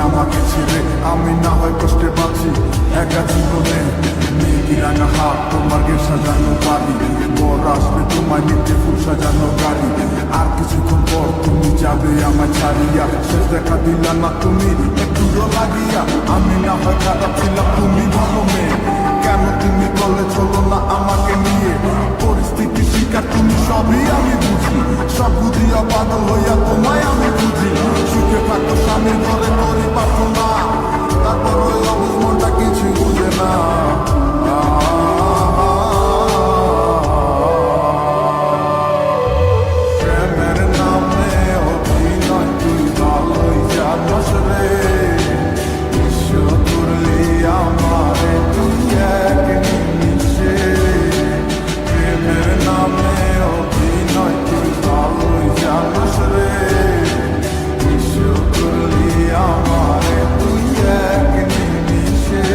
আমাকে ছেড়ে আমি না হয় কষ্টে বাঁচি একা জীবনে। মেঘি রাঙা হাত তোমার গে সাজানো বাড়ি, বর আসবে তোমায় নিতে ফুল সাজানো গাড়ি। আর কিছুক্ষণ পর তুমি যাবে আমায় ছাড়িয়া, শেষ দেখা দিলা না তুমি একটু লাগিয়া। আমি না হয় খারাপ ছিলাম, তুমি ভালো মেয়ে, কেন তুমি বলে চলো না আমাকে নিয়ে? পরিস্থিতি শিকার তুমি সবই আমি বুঝি, সব বুঝিয়া পাগল হইয়া তোমায় আমি বুঝি। সুখে থাকো স্বামীর ঘরে করি প্রার্থনা, তারপর ওই অবুঝ মনটা কিছু বুঝে না। প্রেমের নামে অভিনয় তুই ভালোই জানোস রে, বিশ্ব করলি আমারে তুই এক নিমিষে। প্রেমের নামে অভিনয় তুই ভালোই জানোস রে, বিশ্ব করলি আমারে তুই এক নিমিষে।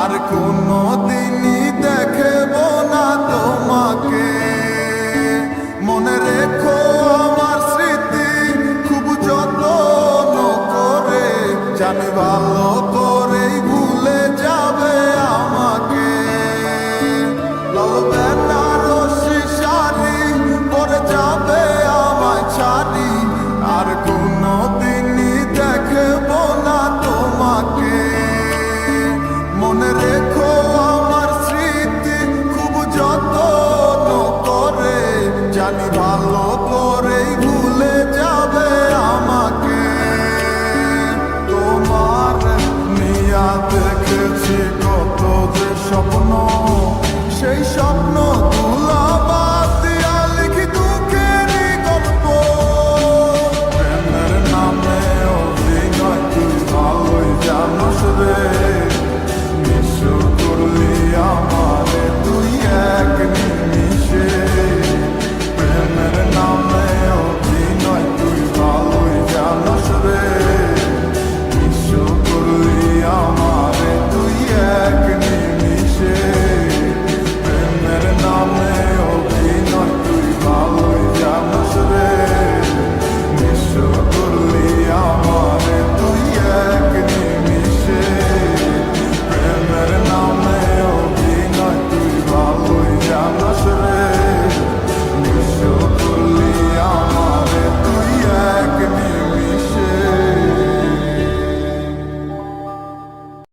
আর কোনো দিনই দেখব না তোমাকে, মনে রেখো আমার স্মৃতি খুব যত্ন করে, জানি ভালো করেই ভুলে যাবে আমাকে। লাল বেনারসি শাড়ি পরে যাবে আমায় ছাড়ি, আর কোনো দিনই দেখব না তোমাকে, মনে রেখো আমার স্মৃতি খুব যত্ন করে, জানি ভালো করেই ভুলে যাবে আমাকে। তোমার নিয়া দেখেছি কত যে স্বপ্ন, সেই স্বপ্ন